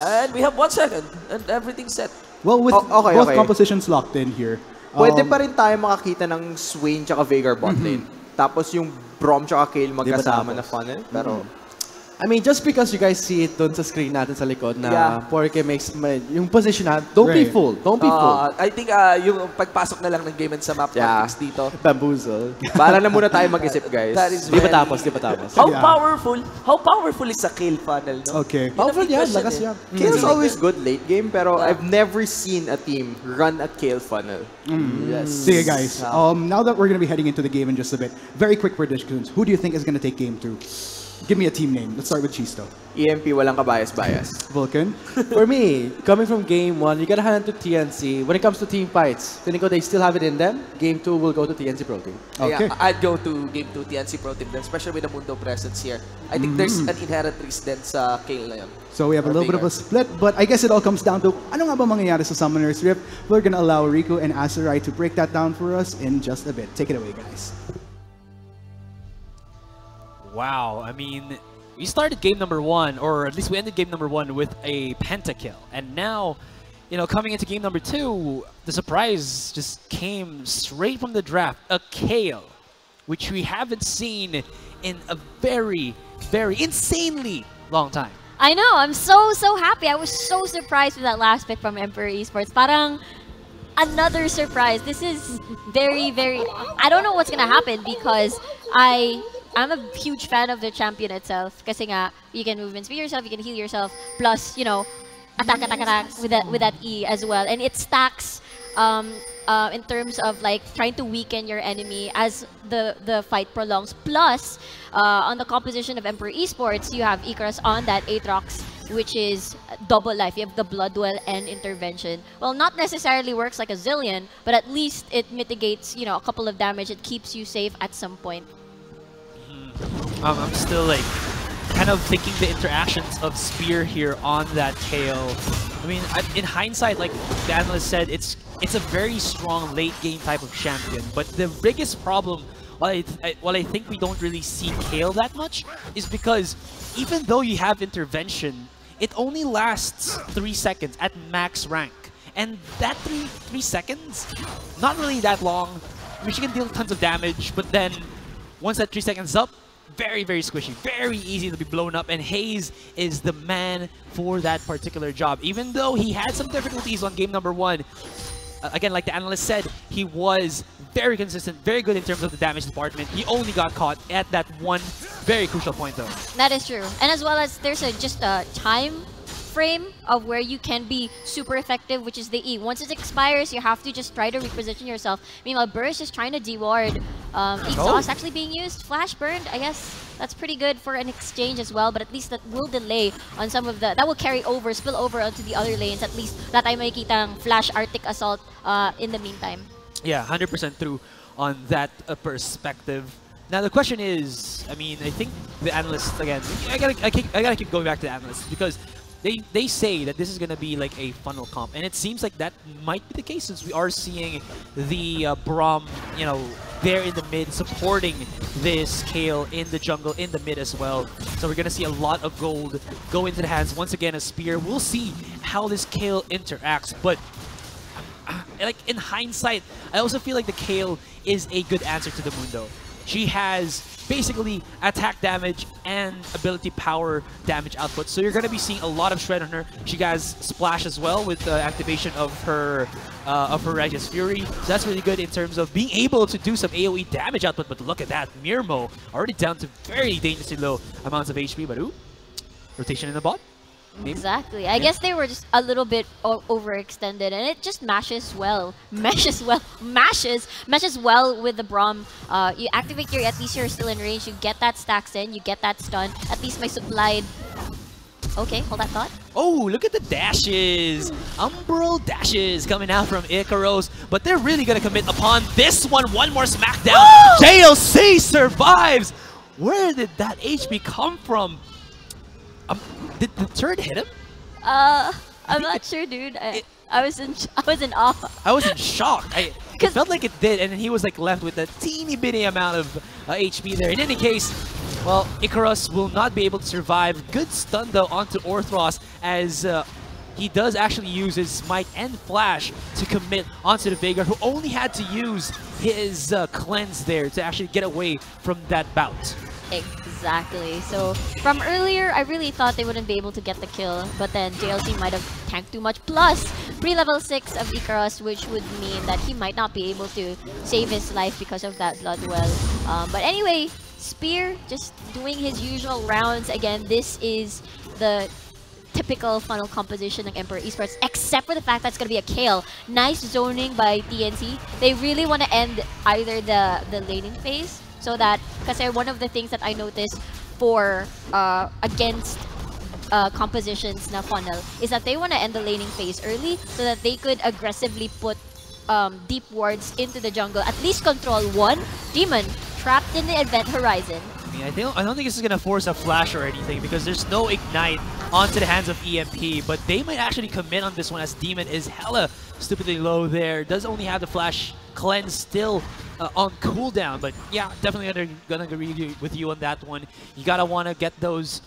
And we have 1 second, and everything's set. Well, with Okay, both okay. compositions locked in here. Pwede pa rin tayo makakita ng Swain tsaka Veigar bot lane. Tapos yung Braum tsaka Kayle magkasama na funnel. Pero I mean, just because you guys see it dun sa screen natin sa likod na Yeah. Porke makes yung position na, don't be Right. fooled. Don't be fooled. I think yung pagpasok na lang ng game and sa map Yeah. tactics dito. Bamboozle. bahala na muna tayo mag-isip, guys. That is Di pa very- tapos, di pa tapos. How Yeah. powerful is a kill funnel, no? Okay. Powerful Yun ang big yan, question lakas eh. yan. Kale's always good late game, pero Yeah. I've never seen a team run a Kale funnel. Yes. See you guys. Now that we're going to be heading into the game in just a bit, very quick predictions. Who do you think is going to take game 2? Give me a team name. Let's start with Chisto. EMP, walang kabayas-bayas. Vulcan. For me, coming from game 1, you gotta hand it to TNC. When it comes to team fights, feeling ko they still have it in them. Game 2 will go to TNC Pro Team. Okay. Yeah, I'd go to game 2 TNC Pro Team, especially with the Mundo presence here. I think there's an inherent risk then sa Kayle na yun. So we have a Or little bit of a Veigar. split, but I guess it all comes down to ano nga ba mangyayari sa Summoner's Rift. We're gonna allow Riku and Aserai to break that down for us in just a bit. Take it away, guys. Wow, I mean, we started game number 1, or at least we ended game number 1 with a pentakill. And now, you know, coming into game number 2, the surprise just came straight from the draft. A Kayle, which we haven't seen in a very, very insanely long time. I know, I'm so happy. I was so surprised with that last pick from Emperor Esports. Parang another surprise. This is very, I don't know what's gonna happen because I'm a huge fan of the champion itself. Kasi nga, you can movement speed yourself, you can heal yourself, plus, you know, attack with that E as well. And it stacks in terms of like trying to weaken your enemy as the fight prolongs. Plus, on the composition of Emperor Esports, you have Icarus on that Aatrox, which is double life. You have the Blood Well and Intervention. Well, not necessarily works like a Zillion, but at least it mitigates, you know, a couple of damage. It keeps you safe at some point. I'm still like kind of thinking the interactions of Spear here on that Kayle. I mean, in hindsight, like the analyst said, it's a very strong late game type of champion. But the biggest problem, while I think we don't really see Kayle that much, is because even though you have intervention, it only lasts 3 seconds at max rank. And that three seconds, not really that long. I mean, she can deal tons of damage, but then once that 3 seconds is up, very, very squishy, very easy to be blown up, and Hayes is the man for that particular job. Even though he had some difficulties on game number 1, again, like the analyst said, he was very consistent, very good in terms of the damage department. He only got caught at that one very crucial point, though. That is true. And as well as there's just a time frame of where you can be super effective, which is the E. Once it expires, you have to just try to reposition yourself. Meanwhile, Burst is trying to deward. Exhaust actually being used. Flash burned, I guess that's pretty good for an exchange as well, but at least that will delay on some of the... That will carry over, spill over onto the other lanes. At least that tayo makikita ang Flash Arctic Assault in the meantime. Yeah, 100% true on that perspective. Now the question is, I mean, I think the analysts, again, I gotta keep going back to the analysts because they say that this is going to be like a funnel comp, and it seems like that might be the case since we are seeing the Braum, you know, there in the mid supporting this Kayle in the jungle, in the mid as well. So we're going to see a lot of gold go into the hands once again of Spear. We'll see how this Kayle interacts, but like in hindsight, I also feel like the Kayle is a good answer to the Mundo. She has basically attack damage and ability power damage output. So you're going to be seeing a lot of shred on her. She has splash as well with the activation of her Righteous Fury. So that's really good in terms of being able to do some AoE damage output. But look at that, Mirmo already down to very dangerously low amounts of HP. But ooh, rotation in the bot. Maybe. Exactly. I guess they were just a little bit overextended, and it just meshes well with the Braum. You activate your, at least you're still in range. You get that stacks in, you get that stun. At least my supplied. Okay, hold that thought. Oh, look at the dashes. Umbral dashes coming out from Icarus, but they're really gonna commit upon this one. One more smackdown. JLC survives. Where did that HP come from? Did the turret hit him? I'm not sure, dude. I was in awe. I was in shock. It felt like it did, and then he was like left with a teeny bitty amount of HP there. In any case, Well, Icarus will not be able to survive. Good stun though onto Orthros as he does actually use his Smite and Flash to commit onto the Veigar, who only had to use his cleanse there to actually get away from that bout. Exactly. So from earlier, I really thought they wouldn't be able to get the kill, but then JLC might have tanked too much. Plus, pre-level 6 of Icarus, which would mean that he might not be able to save his life because of that Blood Well. But anyway, Spear just doing his usual rounds. Again, this is the typical funnel composition of Emperor Esports, except for the fact that it's going to be a Kayle. Nice zoning by TNC. They really want to end either the laning phase, so that, because one of the things that I noticed for against compositions na funnel is that they want to end the laning phase early so that they could aggressively put deep wards into the jungle, at least control one demon trapped in the event horizon. I mean, I don't think this is going to force a flash or anything because there's no ignite onto the hands of EMP, but they might actually commit on this one as Demon is hella stupidly low there. Does only have the flash cleanse still on cooldown, but yeah, definitely gonna agree with you on that one. You gotta want to get those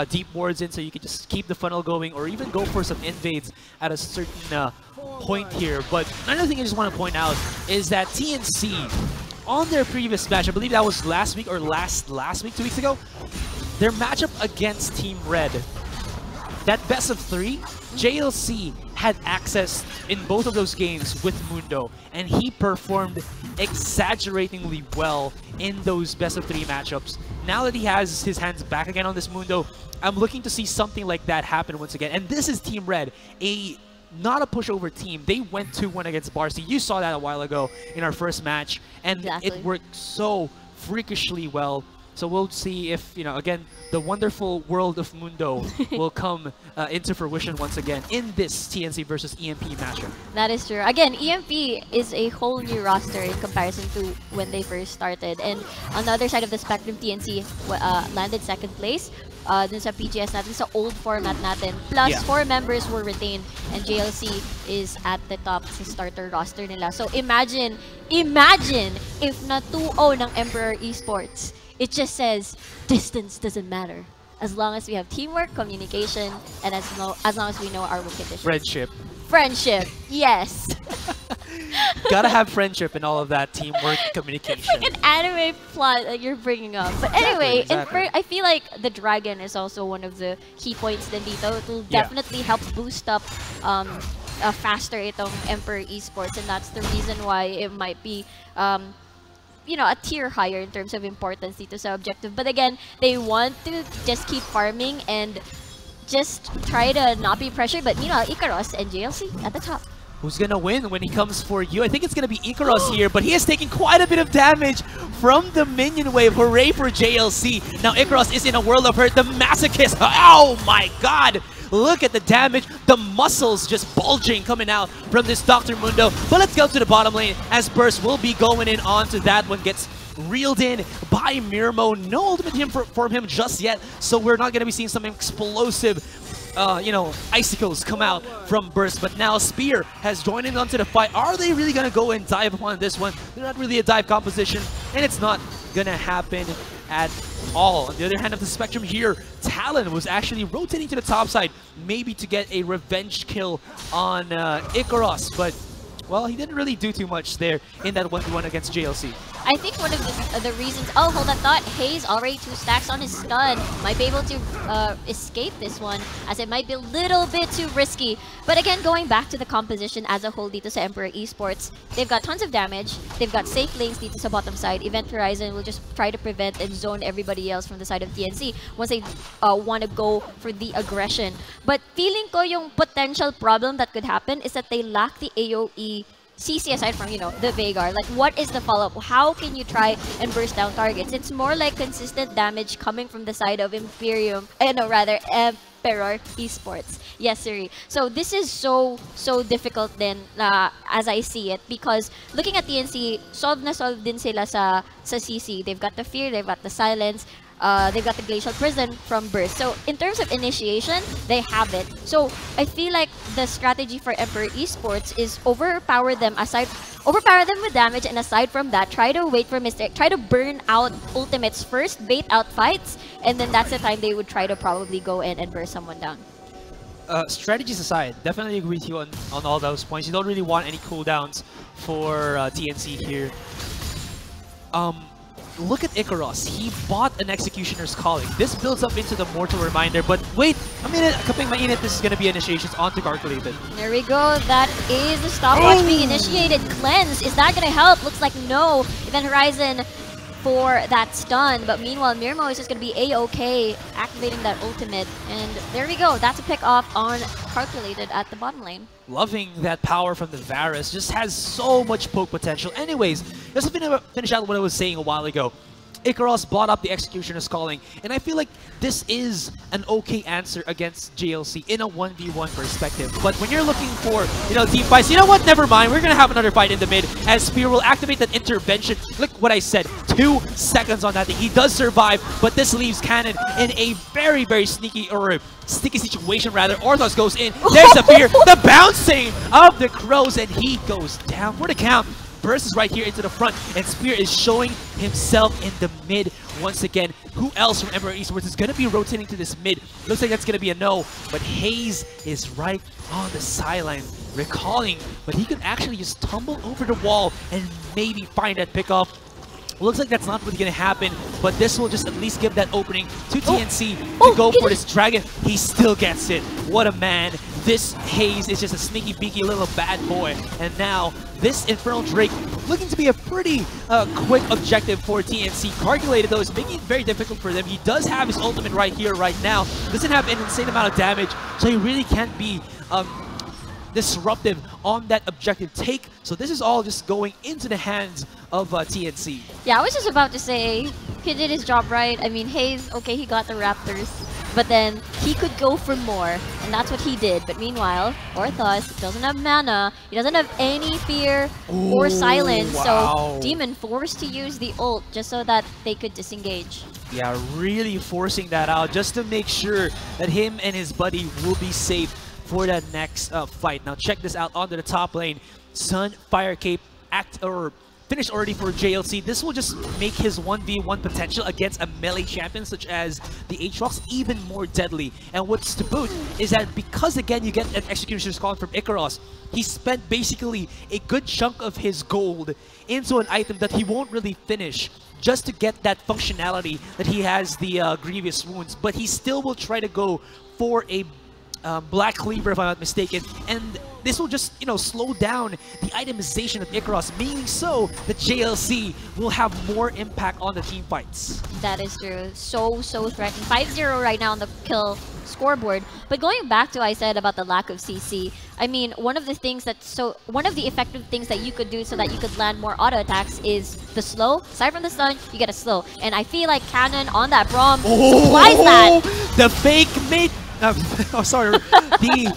deep wards in so you can just keep the funnel going or even go for some invades at a certain point here. But another thing I just want to point out is that TNC, on their previous match, I believe that was last week or last week, 2 weeks ago, their matchup against Team Red, that best of 3, JLC had access in both of those games with Mundo, and he performed exaggeratingly well in those best of 3 matchups. Now that he has his hands back again on this Mundo, I'm looking to see something like that happen once again. And this is Team Red, not a pushover team. They went 2-1 against Barcy. You saw that a while ago in our first match, and it worked so freakishly well. So we'll see if, again, the wonderful world of Mundo will come into fruition once again in this TNC versus EMP matchup. That is true. Again, EMP is a whole new roster in comparison to when they first started. And on the other side of the spectrum, TNC landed second place. Dun sa PGS natin, sa old format natin. Plus, 4 members were retained, and JLC is at the top sa starter roster nila. So imagine if na 2-0 ng Emperor Esports. It just says, distance doesn't matter. As long as we have teamwork, communication, and as long as we know our win conditions. Friendship, yes. Gotta have friendship and all of that, teamwork, communication. It's like an anime plot that you're bringing up. But anyway, I feel like the dragon is also one of the key points din dito. It will definitely help boost up faster itong Emperor Esports, and that's the reason why it might be a tier higher in terms of importance dito sa objective. But again, they want to just keep farming and just try to not be pressured. But Icarus and JLC at the top. Who's gonna win when he comes for you? I think it's gonna be Icarus here, but he is taking quite a bit of damage from the minion wave. Hooray for JLC. Now Icarus is in a world of hurt. The Masochist, oh my god! Look at the damage, the muscles just bulging coming out from this Dr. Mundo. But let's go to the bottom lane as Burst will be going in onto that one. Gets reeled in by Mirmo. No ultimate from him just yet, so we're not going to be seeing some explosive icicles come out from Burst. But now Spear has joined in onto the fight. Are they really going to go and dive upon this one? They're not really a dive composition, and it's not going to happen at all. On the other hand of the spectrum here, Talon was actually rotating to the top side, maybe to get a revenge kill on Icarus, but well, he didn't really do too much there in that 1v1 against JLC. I think one of the reasons... Oh, hold that thought. Hayes already 2 stacks on his stun. Might be able to escape this one, as it might be a little bit too risky. But again, going back to the composition as a whole dito sa Emperor Esports, they've got tons of damage. They've got safe lanes dito sa bottom side. Event Horizon will just try to prevent and zone everybody else from the side of TNC once they want to go for the aggression. But feeling ko yung potential problem that could happen is that they lack the AoE CC aside from, the Veigar. Like, what is the follow-up? How can you try and burst down targets? It's more like consistent damage coming from the side of Emperor Esports. Yes, sir. So this is so difficult then, as I see it, because looking at TNC, solve din sila sa CC. They've got the fear, they've got the silence. they've got the Glacial Prison from Burst. So in terms of initiation, they have it. So I feel like the strategy for Emperor Esports is overpower them with damage, and aside from that, try to wait for mistake, try to burn out ultimates first, bait out fights, and then that's the time they would try to probably go in and burst someone down. Strategies aside, definitely agree with you on all those points. You don't really want any cooldowns for TNC here. Look at Icaros. He bought an Executioner's Calling. This builds up into the Mortal Reminder, but wait a minute, kapag mainit, this is going to be initiations onto Calculated. There we go. That is the stopwatch being initiated. Cleanse, is that going to help? Looks like no. Event Horizon for that stun, but meanwhile Mirmo is just going to be A-okay, activating that ultimate, and there we go. That's a pick off on Calculated at the bottom lane. Loving that power from the Varus, just has so much poke potential. Anyways, just to finish out what I was saying a while ago, Icaros bought up the Executioner's Calling, and I feel like this is an okay answer against JLC in a 1v1 perspective. But when you're looking for, team fights, you know what? Never mind. We're gonna have another fight in the mid as Spear will activate that intervention. Look what I said. 2 seconds on that thing. He does survive, but this leaves Cannon in a very, very sneaky situation rather. Orthos goes in. There's a fear. The bouncing of the crows, and he goes down for the count. Burst is right here into the front, and Spear is showing himself in the mid once again. Who else from Emperor Esports is going to be rotating to this mid? Looks like that's going to be a no, but Hayes is right on the sideline, recalling, but he could actually just tumble over the wall and maybe find that pickoff. Looks like that's not really going to happen, but this will just at least give that opening to TNC to go for this dragon. He still gets it. What a man. This Hayes is just a sneaky, beaky little bad boy. And now this Infernal Drake looking to be a pretty quick objective for TNC. Calculated, though, is making it very difficult for them. He does have his ultimate right here, right now. Doesn't have an insane amount of damage, so he really can't be disruptive on that objective take. So this is all just going into the hands of TNC. Yeah, I was just about to say, he did his job right. I mean, Hayes, okay, he got the Raptors, but then he could go for more, and that's what he did. But meanwhile, Orthos doesn't have mana, he doesn't have any fear or silence, so Demon forced to use the ult just so that they could disengage. Yeah, really forcing that out just to make sure that him and his buddy will be safe for that next fight. Now check this out onto the top lane. Sun, Fire Cape, finished already for JLC. This will just make his 1v1 potential against a melee champion such as the Aatrox even more deadly. And what's to boot is that because again you get an Executioner's Calling from Icaros, he spent basically a good chunk of his gold into an item that he won't really finish just to get that functionality that he has the Grievous Wounds. But he still will try to go for a Black Cleaver, if I'm not mistaken, and this will just, slow down the itemization of Icaros, meaning so that JLC will have more impact on the team fights. That is true. So threatening. 5-0 right now on the kill scoreboard. But going back to what I said about the lack of CC, I mean, one of the effective things that you could do so that you could land more auto attacks is the slow. Aside from the stun, you get a slow. And I feel like Cannon on that Braum supplies that. The fake mate. The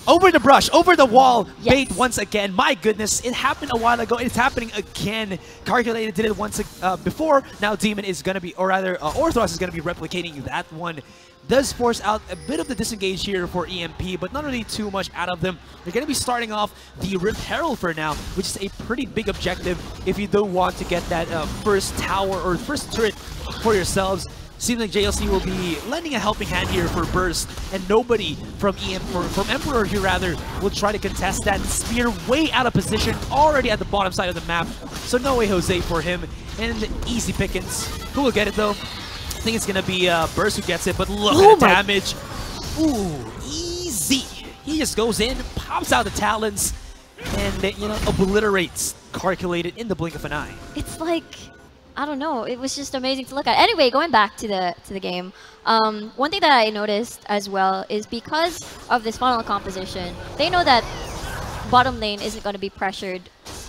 over the brush, over the wall, bait once again. My goodness, it happened a while ago. It's happening again. Calculated did it once before. Now Demon is going to be, or rather, Orthros is going to be replicating that one. Does force out a bit of the disengage here for EMP, but not really too much out of them. They're going to be starting off the Rift Herald for now, which is a pretty big objective if you don't want to get that first tower or first turret for yourselves. Seems like JLC will be lending a helping hand here for Burst, and nobody from Emperor here rather will try to contest that. Spear way out of position, already at the bottom side of the map, so no way Jose for him, and easy pickings. Who will get it though? I think it's gonna be Burst who gets it, but look at the damage. Ooh, easy. He just goes in, pops out the talons, and obliterates Calculated in the blink of an eye. It's like, I don't know, it was just amazing to look at. Anyway, going back to the game, one thing that I noticed as well is because of this funnel composition, they know that bottom lane isn't going to be pressured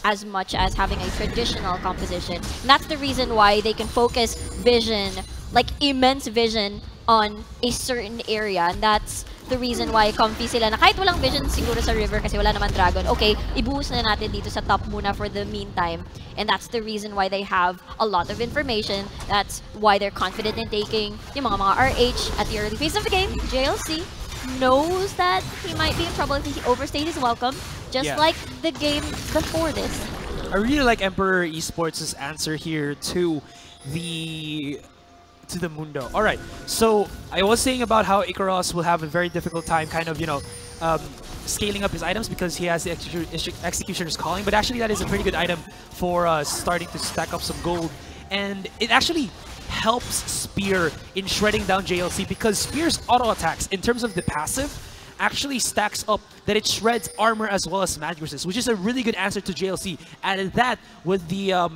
as much as having a traditional composition. And that's the reason why they can focus vision, like immense vision, on a certain area, and that's the reason why comfy sila na kahit walang vision siguro sa river kasi wala naman dragon. Okay, ibuhos na natin dito sa top muna for the meantime. And that's the reason why they have a lot of information. That's why they're confident in taking yung mga RH at the early phase of the game. JLC knows that he might be in trouble if he overstayed his welcome, just like the game before this. I really like Emperor Esports' answer here to the Mundo. All right, so I was saying about how Ikaros will have a very difficult time kind of, scaling up his items because he has the Executioner's Calling, but actually that is a pretty good item for starting to stack up some gold. And it actually helps Spear in shredding down JLC because Spear's auto attacks in terms of the passive actually stacks up that it shreds armor as well as magic resist, which is a really good answer to JLC. Added that with the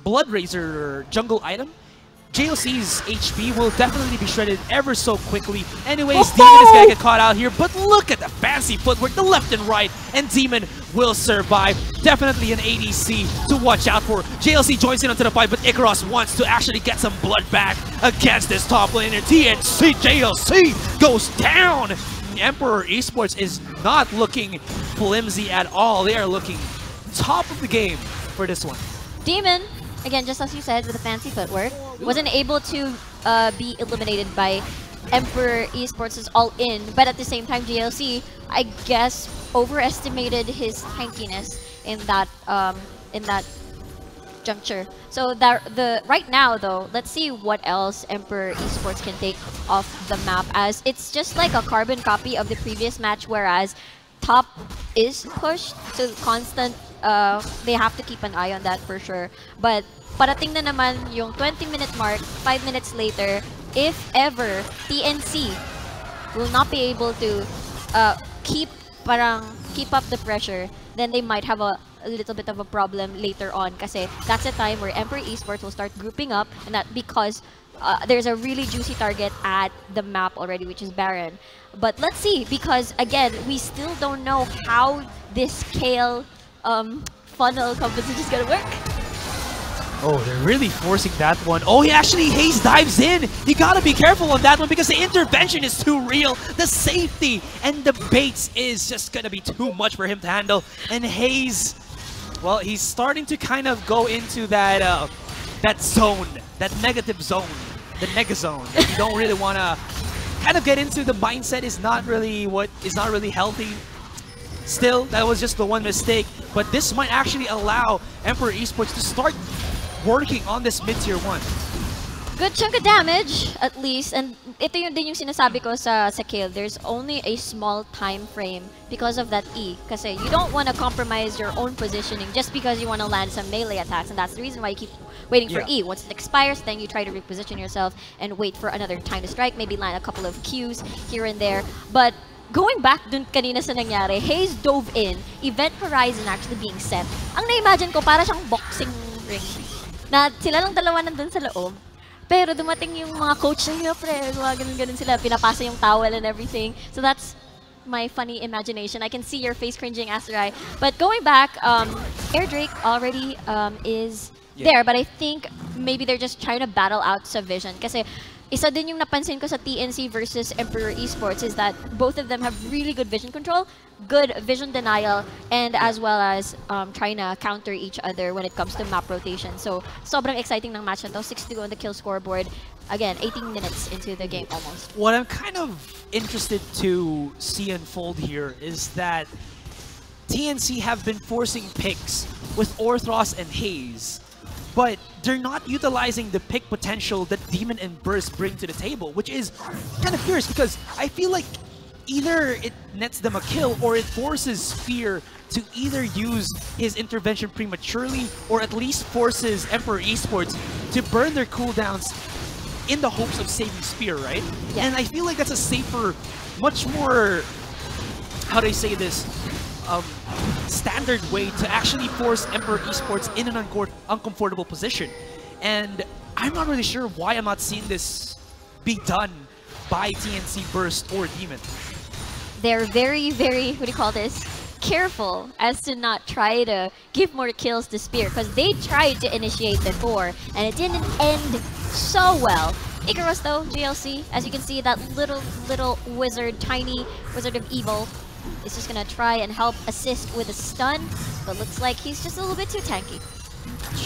Blood Razor jungle item, JLC's HP will definitely be shredded ever so quickly. Anyways, Demon is gonna get caught out here, but look at the fancy footwork, the left and right, and Demon will survive. Definitely an ADC to watch out for. JLC joins in onto the fight, but Ikaros wants to actually get some blood back against this top laner. TNC JLC goes down. Emperor Esports is not looking flimsy at all. They are looking top of the game for this one. Demon, again, just as you said, with the fancy footwork, wasn't able to be eliminated by Emperor Esports' all-in, but at the same time, JLC, I guess, overestimated his tankiness in that juncture. So right now, though, let's see what else Emperor Esports can take off the map, as it's just like a carbon copy of the previous match, whereas top is pushed, so constant. They have to keep an eye on that for sure. But parating na naman yung 20-minute mark, 5 minutes later, if ever TNC will not be able to keep up the pressure, then they might have a little bit of a problem later on, kasi that's a time where Emperor Esports will start grouping up, and that because there's a really juicy target at the map already, which is Baron. But let's see, because again, we still don't know how this Kale funnel competition is gonna work. Oh, they're really forcing that one. Oh, he actually Haze dives in. You gotta be careful on that one because the intervention is too real. The safety and the baits is just gonna be too much for him to handle. And Haze, well, he's starting to kind of go into that that zone, that negative zone, the nega zone. You don't really wanna kind of get into. The mindset is not really healthy. Still, that was just the one mistake, but this might actually allow Emperor Esports to start working on this mid-tier 1. Good chunk of damage, at least. And ito yung din yung sinasabi ko sa Kale. There's only a small time frame because of that E. Kasi you don't want to compromise your own positioning just because you want to land some melee attacks. And that's the reason why you keep waiting for E. Once it expires, then you try to reposition yourself and wait for another time to strike. Maybe land a couple of Qs here and there. But going back dun kanina sa nangyari, Haze dove in, Event Horizon actually being set. Ang na-imagine ko, para siyang boxing ring. Na sila lang dalawa nandun sa loob. Pero dumating yung mga coach na pre, mga ganun-ganun sila, pinapasa yung towel and everything. So that's my funny imagination. I can see your face cringing, Asterai. But going back, Air Drake already is there, but I think maybe they're just trying to battle out sa vision. Kasi isa din yung napansin ko sa TNC versus Emperor Esports is that both of them have really good vision control, good vision denial, and as well as trying to counter each other when it comes to map rotation. So, sobrang exciting ng match na to. 6-2 on the kill scoreboard. Again, 18 minutes into the game almost. What I'm kind of interested to see unfold here is that TNC have been forcing picks with Orthros and Haze, but they're not utilizing the pick potential that Demon and Burst bring to the table, which is kind of curious because I feel like either it nets them a kill or it forces Spear to either use his intervention prematurely or at least forces Emperor Esports to burn their cooldowns in the hopes of saving Spear, right? Yeah. And I feel like that's a safer, much more, how do I say this, standard way to actually force Emperor Esports in an uncomfortable position. And I'm not really sure why I'm not seeing this be done by TNC, Burst, or Demon. They're very, very, what do you call this? Careful as to not try to give more kills to Spear, because they tried to initiate before and it didn't end so well. Icarus though, JLC, as you can see, that little wizard, tiny wizard of evil, is just gonna try and help assist with a stun, but looks like he's just a little bit too tanky.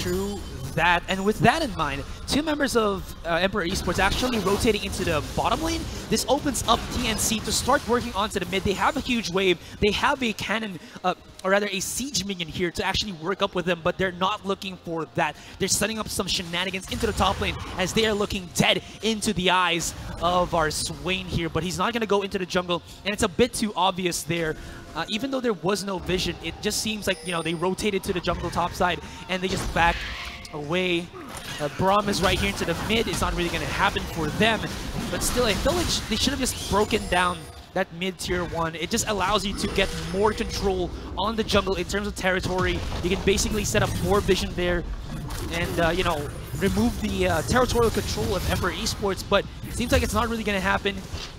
True that, and with that in mind, two members of Emperor Esports actually rotating into the bottom lane. This opens up TNC to start working onto the mid. They have a huge wave. They have a cannon, or rather a siege minion here to actually work up with them, but they're not looking for that. They're setting up some shenanigans into the top lane as they are looking dead into the eyes of our Swain here, but he's not going to go into the jungle, and it's a bit too obvious there. Even though there was no vision, it just seems like, you know, they rotated to the jungle top side and they just back away. Braum is right here into the mid. It's not really going to happen for them, but still, I feel like they should have just broken down that mid tier 1. It just allows you to get more control on the jungle in terms of territory. You can basically set up more vision there and, you know, remove the territorial control of Emperor Esports, but it seems like it's not really going to happen.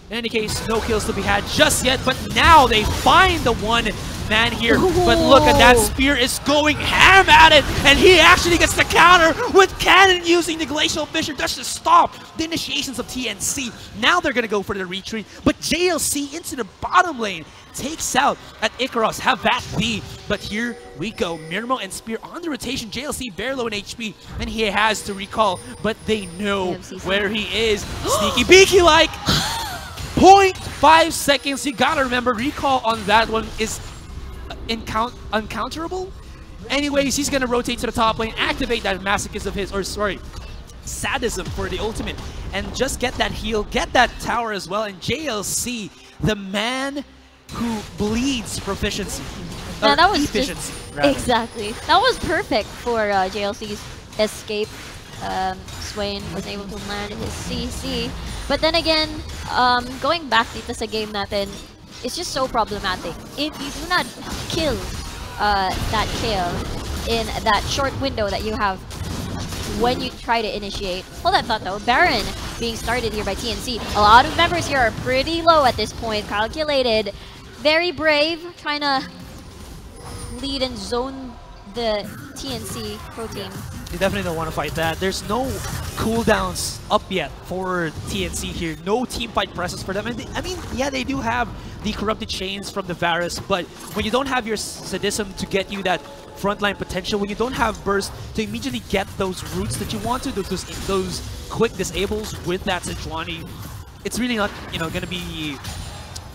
In any case, no kills to be had just yet, but now they find the one man here. But look at that, Spear is going ham at it, and he actually gets the counter with Cannon using the Glacial Vision just to stop the initiations of TNC. Now they're going to go for the retreat, but JLC into the bottom lane takes out at Icarus. Have that be, but here we go. Mirmo and Spear on the rotation. JLC very low in HP, and he has to recall, but they know where he is. Sneaky beaky like 0.5 seconds. You gotta remember, recall on that one is uncounterable. Anyways, he's gonna rotate to the top lane, activate that masochism of his, or sorry, sadism for the ultimate, and just get that heal, get that tower as well. And JLC, the man who bleeds proficiency. Yeah, that was efficiency, exactly. That was perfect for JLC's escape. Swain was able to land his CC. But then again, going back dito sa game natin, it's just so problematic. If you do not kill that kill in that short window that you have when you try to initiate. Hold that thought though. Baron being started here by TNC. A lot of members here are pretty low at this point. Calculated. Very brave. Trying to lead and zone the TNC pro team. You definitely don't want to fight that. There's no cooldowns up yet for TNC here. No team fight presence for them. And I mean, yeah, they do have the corrupted chains from the Varus, but when you don't have your sadism to get you that frontline potential, when you don't have burst to immediately get those roots that you want to, those quick disables with that Sejuani, it's really not, you know, going to be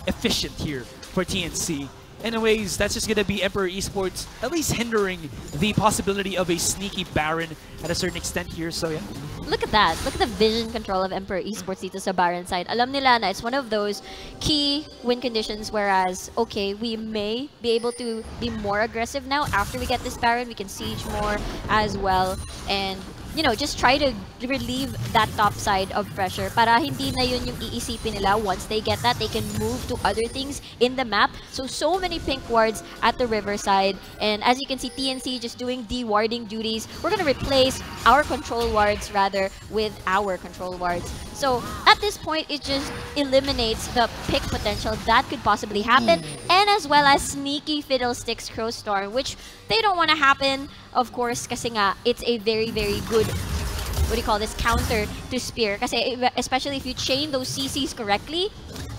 efficient here for TNC. Anyways, that's just going to be Emperor Esports at least hindering the possibility of a sneaky Baron at a certain extent here, so yeah. Look at that. Look at the vision control of Emperor Esports dito sa Baron side. Alam nila na it's one of those key win conditions, whereas, okay, we may be able to be more aggressive now. After we get this Baron, we can siege more as well. And, you know, just try to relieve that top side of pressure para hindi na yun yung iisipin nila. Once they get that, they can move to other things in the map. So many pink wards at the riverside. And as you can see, TNC just doing de-warding duties. We're going to replace our control wards, rather, with our control wards. So at this point, it just eliminates the pick potential that could possibly happen. And as well as sneaky Fiddlesticks Crowstorm, which they don't want to happen, of course, kasi nga, it's a very, very good, what do you call this, counter to Spear. Kasi especially if you chain those CCs correctly,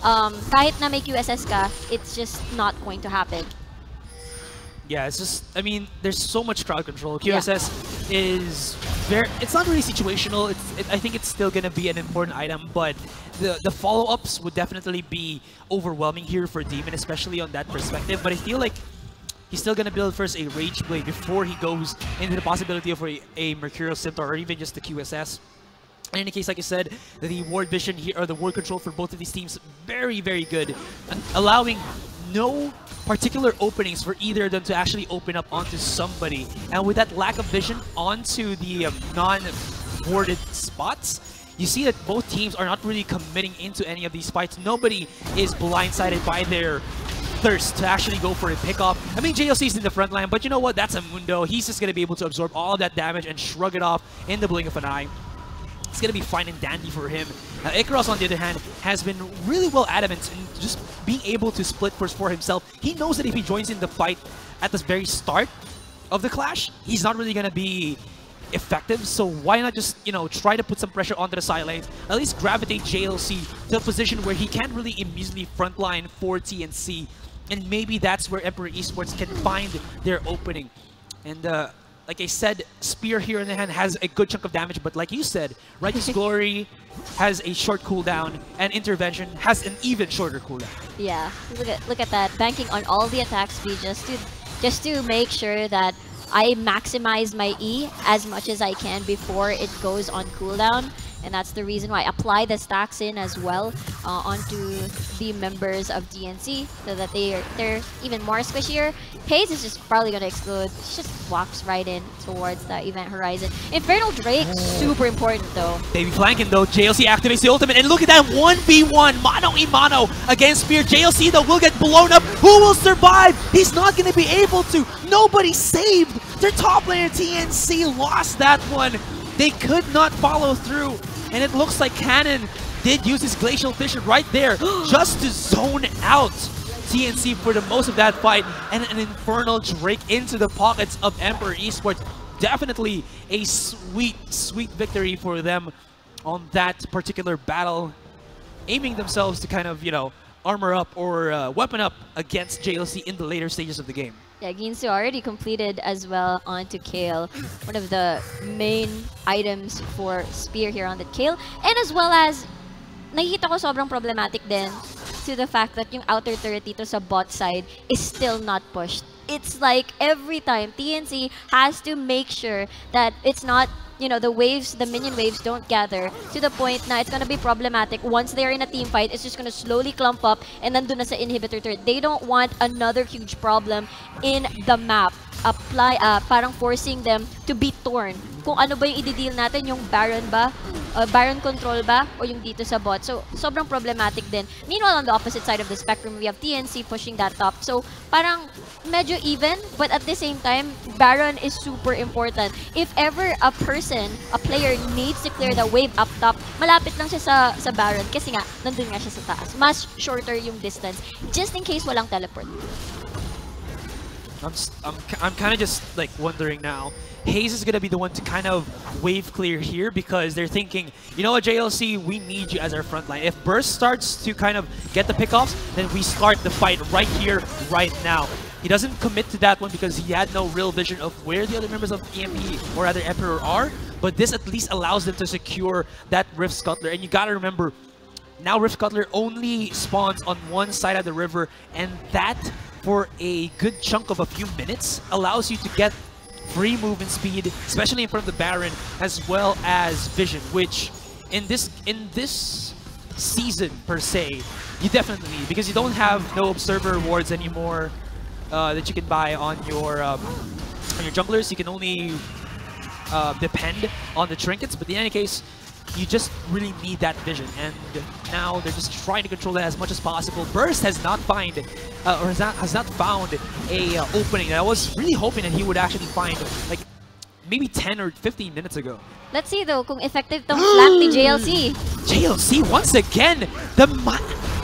kahit na may QSS ka, it's just not going to happen. Yeah, it's just, I mean, there's so much crowd control. QSS is very, it's not really situational. I think it's still going to be an important item, but the follow-ups would definitely be overwhelming here for Demon, especially on that perspective. But I feel like he's still going to build first a Rage Blade before he goes into the possibility of a Mercurial Scimitar or even just the QSS. In any case, like I said, the ward vision here, or the ward control for both of these teams, very, very good, allowing no particular openings for either of them to actually open up onto somebody. And with that lack of vision onto the non-warded spots, you see that both teams are not really committing into any of these fights. Nobody is blindsided by their thirst to actually go for a pickoff. I mean, JLC is in the front line, but you know what? That's a Mundo. He's just going to be able to absorb all of that damage and shrug it off in the blink of an eye. It's going to be fine and dandy for him. Icarus, on the other hand, has been really well adamant in just being able to split first for himself. He knows that if he joins in the fight at the very start of the clash, he's not really going to be effective. So why not just, you know, try to put some pressure onto the side lanes, at least gravitate JLC to a position where he can't really immediately frontline for TNC. And maybe that's where Emperor Esports can find their opening. And like I said, Spear here in the hand has a good chunk of damage, but like you said, Righteous Glory has a short cooldown, and Intervention has an even shorter cooldown. Yeah, look at that, banking on all the attack speed just to make sure that I maximize my E as much as I can before it goes on cooldown. And that's the reason why I apply the stacks in as well onto the members of TNC so that they're even more squishier. Haze is just probably going to explode. She just walks right in towards the event horizon. Infernal Drake, super important though. They be flanking though. JLC activates the ultimate, and look at that 1v1 mano-a-mano against Spear. JLC though will get blown up. Who will survive? He's not going to be able to. Nobody saved. Their top laner TNC lost that one. They could not follow through. And it looks like Cannon did use his Glacial Fissure right there just to zone out TNC for the most of that fight. And an Infernal Drake into the pockets of Emperor Esports. Definitely a sweet, sweet victory for them on that particular battle. Aiming themselves to kind of, you know, armor up or weapon up against JLC in the later stages of the game. Yeah, Ginsu already completed as well onto Kale, one of the main items for Spear here on the Kale. And as well as, nakikita ko sobrang problematic din to the fact that yung outer turret dito sa bot side is still not pushed. It's like every time TNC has to make sure that it's not, you know, the waves, the minion waves don't gather to the point na it's gonna be problematic. Once they're in a team fight, it's just gonna slowly clump up and nandun na sa inhibitor turret. They don't want another huge problem in the map. Parang forcing them to be torn. Kung ano ba yung i-deal natin, yung Baron ba? Baron control ba? O yung dito sa bot? So, sobrang problematic din. Meanwhile, on the opposite side of the spectrum, we have TNC pushing that top. So, parang medyo even, but at the same time, Baron is super important. If ever a player needs to clear the wave up top, malapit lang siya sa Baron kasi nga, nandun nga siya sa taas. Mas shorter yung distance, just in case walang teleport. I'm kind of just like wondering now. Haze is going to be the one to kind of wave clear here because they're thinking, you know what, JLC, we need you as our front line. If Burst starts to kind of get the pickoffs, then we start the fight right here, right now. He doesn't commit to that one because he had no real vision of where the other members of EMP or other Emperor are, but this at least allows them to secure that Rift Scuttler. And you got to remember, now Rift Scuttler only spawns on one side of the river, and that, for a good chunk of a few minutes, allows you to get free movement speed, especially in front of the Baron, as well as vision, which in this season per se, you definitely need, because you don't have no observer rewards anymore that you can buy on your junglers. You can only depend on the trinkets, but in any case, you just really need that vision, and now they're just trying to control that as much as possible. Burst has not found a opening. I was really hoping that he would actually find like maybe 10 or 15 minutes ago. Let's see though kung effective tong flank ni JLC. JLC once again.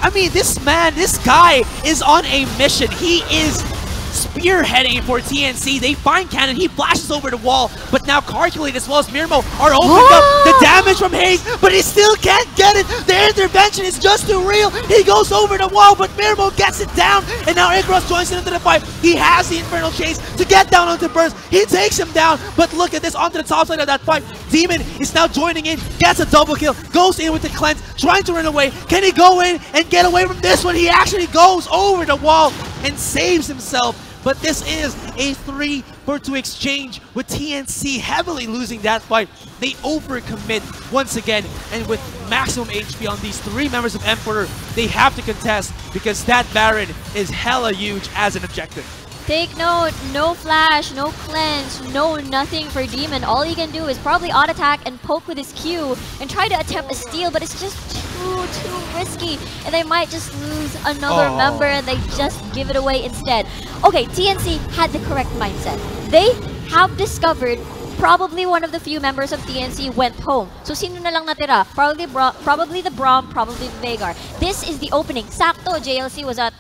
I mean, this guy is on a mission. He is spearheading for TNC. They find Cannon, he flashes over the wall, but now Calculate as well as Mirmo are opened up. The damage from Haze, but he still can't get it. The intervention is just too real. He goes over the wall, but Mirmo gets it down, and now Icarus joins into the fight. He has the Infernal Chase to get down onto Burst. He takes him down, but look at this, onto the top side of that fight. Demon is now joining in, gets a double kill, goes in with the cleanse, trying to run away. Can he go in and get away from this one? He actually goes over the wall and saves himself. But this is a 3-for-2 exchange with TNC heavily losing that fight. They overcommit once again, and with maximum HP on these three members of Emperor, they have to contest because that Baron is hella huge as an objective. Take note, no flash, no cleanse, no nothing for Demon. All he can do is probably auto attack and poke with his Q and try to attempt a steal, but it's just too risky, and they might just lose another member and they just give it away instead. Okay, TNC had the correct mindset. They have discovered probably one of the few members of TNC went home. So sino na lang natira? Probably the Braum, probably the Veigar. This is the opening. Sakto, JLC was at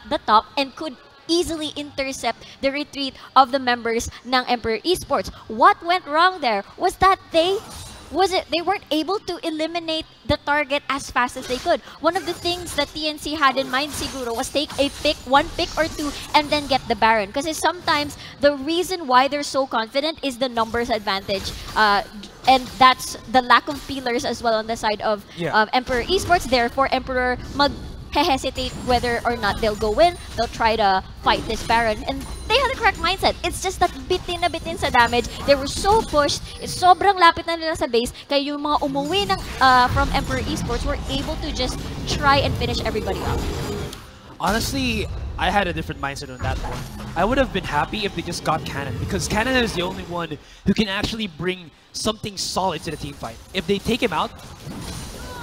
the top and could easily intercept the retreat of the members ng Emperor Esports. What went wrong there was that they weren't able to eliminate the target as fast as they could. One of the things that TNC had in mind siguro was take one pick or two and then get the Baron. Because sometimes the reason why they're so confident is the numbers advantage. And that's the lack of pillars as well on the side of Emperor Esports. Therefore, Emperor hesitate whether or not they'll go in. They'll try to fight this Baron. And they had the correct mindset. It's just that bitin na bitin sa damage. They were so pushed. Sobrang lapit na nila sa base. Kaya yung mga umuwi from Emperor Esports were able to just try and finish everybody off. Honestly, I had a different mindset on that one. I would have been happy if they just got Cannon, because Cannon is the only one who can actually bring something solid to the team fight. If they take him out,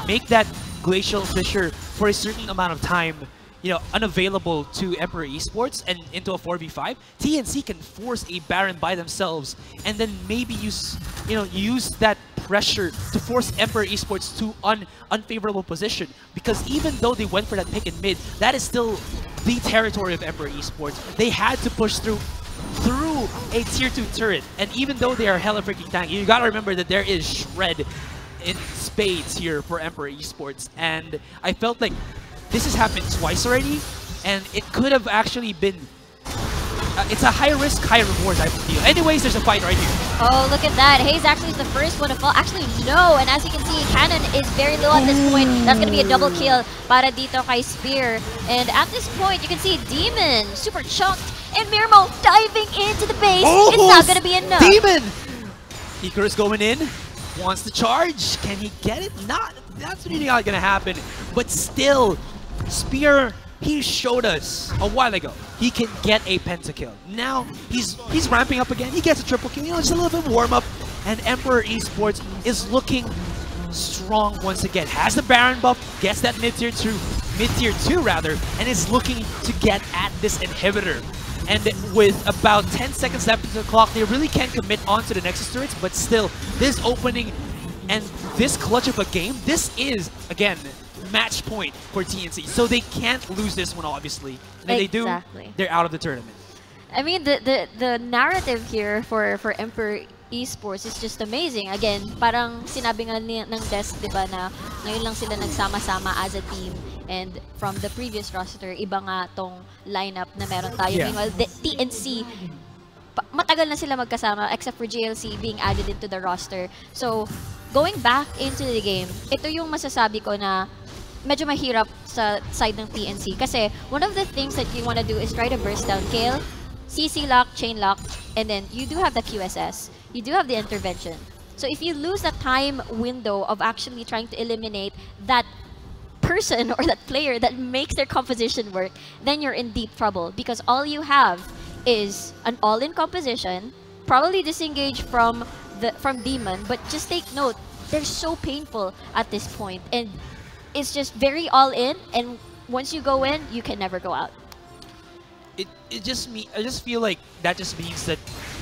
make that Glacial Fissure for a certain amount of time, you know, unavailable to Emperor Esports and into a 4v5, TNC can force a Baron by themselves and then maybe use that pressure to force Emperor Esports to unfavorable position. Because even though they went for that pick in mid, that is still the territory of Emperor Esports. They had to push through a tier 2 turret, and even though they are hella freaking tanky, you gotta remember that there is Shred in spades here for Emperor Esports, and I felt like this has happened twice already, and it could have actually been it's a high risk, high reward type of deal. Anyways, there's a fight right here. Oh, look at that. Hayes actually is the first one to fall. Actually, no. And as you can see, Cannon is very low at this point. That's going to be a double kill para dito kay Spear. And at this point, you can see Demon super chunked. And Mirmo diving into the base. It's not going to be enough. Demon! Icarus going in. Wants to charge. Can he get it? Not. That's really not going to happen. But still, Spear, he showed us a while ago he can get a pentakill. Now he's ramping up again. He gets a triple kill. You know, just a little bit warm up, and Emperor Esports is looking strong once again. Has the Baron buff, gets that mid tier 2 rather, and is looking to get at this inhibitor. And with about 10 seconds left to the clock, they really can't commit onto the Nexus turrets. But still, this opening and this clutch of a game, this is again match point for TNC, so they can't lose this one, obviously. And if they do, they're out of the tournament. I mean, the narrative here for Emperor Esports is just amazing. Again, parang sinabi nga ng Des, di ba, na ngayon lang sila nagsama-sama as a team, and from the previous roster, iba nga tong lineup na meron tayo. Meanwhile, the TNC, matagal na sila magkasama except for JLC being added into the roster. So, going back into the game, ito yung masasabi ko na medyo mahirap sa side ng TNC kasi one of the things that you want to do is try to burst down Kale, CC lock, chain lock, and then you do have the QSS, you do have the intervention. So if you lose that time window of actually trying to eliminate that person or that player that makes their composition work, then you're in deep trouble because all you have is an all-in composition, probably disengage from Demon, but just take note, they're so painful at this point, and it's just very all-in, and once you go in, you can never go out. I just feel like that just means that,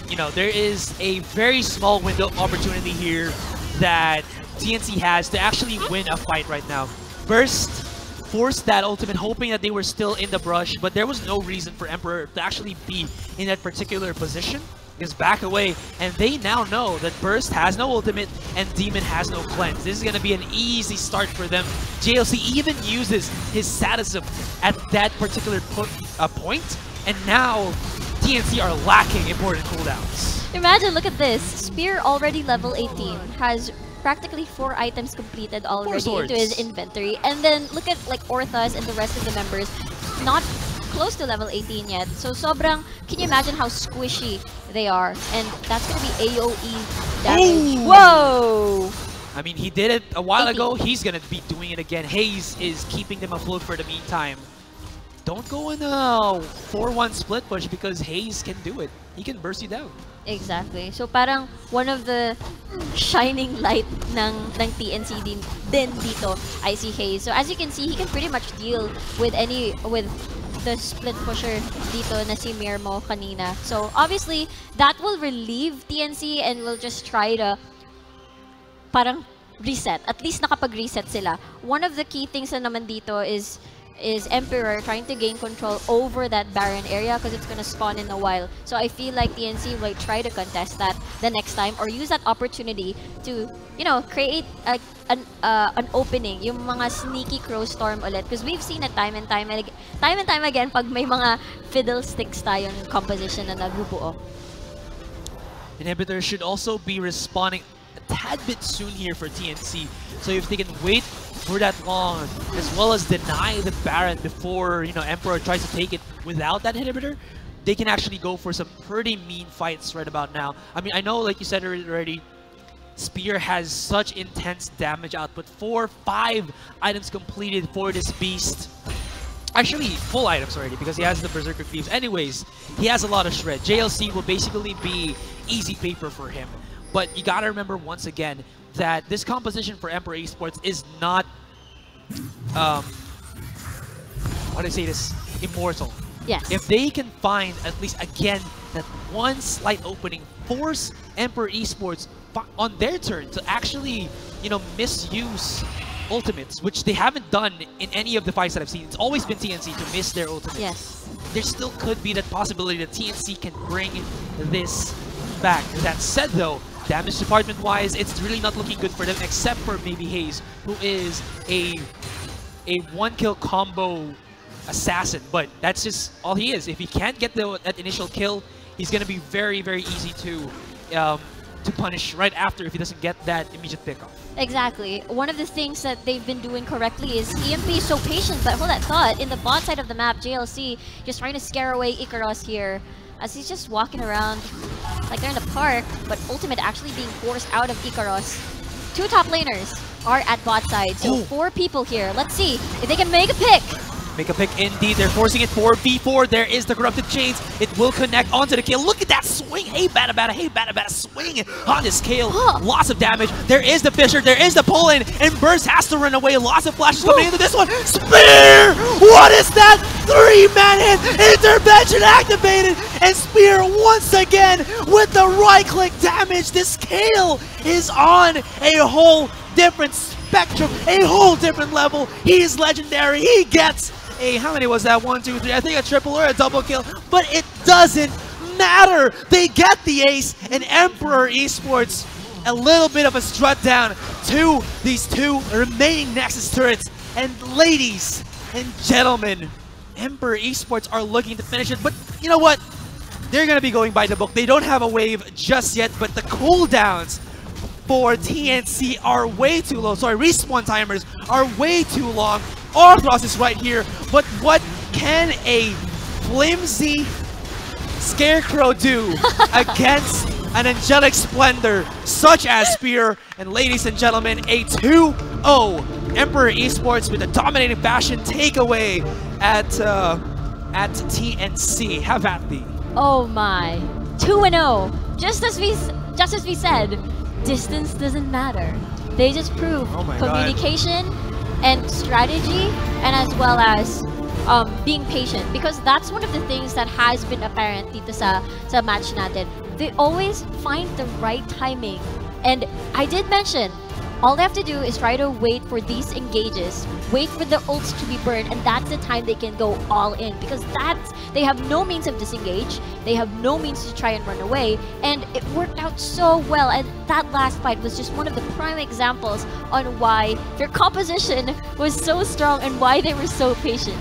you know, there is a very small window of opportunity here that TNC has to actually win a fight right now. Burst forced that ultimate, hoping that they were still in the brush, but there was no reason for Emperor to actually be in that particular position. Just back away, and they now know that Burst has no ultimate and Demon has no cleanse. This is going to be an easy start for them. JLC even uses his sadism at that particular point, and now TNC are lacking important cooldowns. Imagine, look at this. Spear already level 18, has practically 4 items completed already into his inventory, and then look at like Orthas and the rest of the members, not close to level 18 yet. So sobrang, can you imagine how squishy they are? And that's gonna be AoE damage. Ooh. Whoa! I mean, he did it a while ago. He's gonna be doing it again. Hayes is keeping them afloat for the meantime. Don't go in a 4-1 split push because Hayes can do it. He can burst you down. Exactly. So parang one of the shining light ng TNC din dito, I see Hayes. So as you can see, he can pretty much deal with the split pusher dito na si Mirmo kanina. So obviously, that will relieve TNC and will just try to parang reset. At least nakapag-reset sila. One of the key things na naman dito is is Emperor trying to gain control over that Baron area because it's gonna spawn in a while. So I feel like TNC will try to contest that the next time or use that opportunity to, you know, create an opening, yung mga sneaky crow storm ulit. Because we've seen it time and time again pag may mga fiddlesticks tayong composition na nabubuo. Inhibitor should also be respawning a tad bit soon here for TNC. So if they can wait for that long, as well as deny the Baron before, you know, Emperor tries to take it without that inhibitor, they can actually go for some pretty mean fights right about now. I mean, I know, like you said already, Spear has such intense damage output. 4, 5 items completed for this beast. Actually, full items already because he has the Berserker Cleaves. Anyways, he has a lot of shred. JLC will basically be easy paper for him. But you gotta remember once again that this composition for Emperor Esports is not, how do I say this, immortal. Yes. If they can find at least again that one slight opening, force Emperor Esports on their turn to actually, you know, misuse ultimates, which they haven't done in any of the fights that I've seen. It's always been TNC to miss their ultimates. Yes. There still could be that possibility that TNC can bring this back. That said though, damage department-wise, it's really not looking good for them except for maybe Hayes, who is a one-kill combo assassin, but that's just all he is. If he can't get that initial kill, he's going to be very, very easy to punish right after if he doesn't get that immediate pickoff. Exactly. One of the things that they've been doing correctly is EMP is so patient, but hold that thought, in the bot side of the map, JLC just trying to scare away Ikaros here as he's just walking around like they're in the park, but ultimate actually being forced out of Ikaros. 2 top laners are at bot side, so 4 people here. Let's see if they can make a pick. Make a pick indeed. They're forcing it 4v4. There is the Corrupted Chains. It will connect onto the kill. Look at that swing. Hey, bada bada. Hey, bada bada. Swing on this kill. Lots of damage. There is the Fisher. There is the pull-in. And Burst has to run away. Lots of flashes coming into this one. Spear! What is that? 3-man hit. Intervention activated. And Spear once again with the right-click damage. This kill is on a whole different spectrum, a whole different level. He is legendary. He gets a, how many was that? 1, 2, 3. I think a triple or a double kill, but it doesn't matter. They get the ace, and Emperor Esports a little bit of a strut down to these 2 remaining Nexus turrets. And ladies and gentlemen, Emperor Esports are looking to finish it, but you know what? They're going to be going by the book. They don't have a wave just yet, but the cooldowns for TNC are way too low. Sorry, respawn timers are way too long. Arthros is right here, but what can a flimsy Scarecrow do against an angelic splendor such as Spear? And ladies and gentlemen, a 2-0 Emperor Esports with a dominating fashion takeaway at TNC. Have at thee. Oh my, 2-0. Just as we said, distance doesn't matter. They just prove communication and strategy, and as well as being patient, because that's one of the things that has been apparent dito sa match natin. They always find the right timing, and I did mention all they have to do is try to wait for these engages, wait for the ults to be burned, and that's the time they can go all in, because they have no means of disengage, they have no means to try and run away, and it worked out so well. And that last fight was just one of the prime examples on why their composition was so strong and why they were so patient.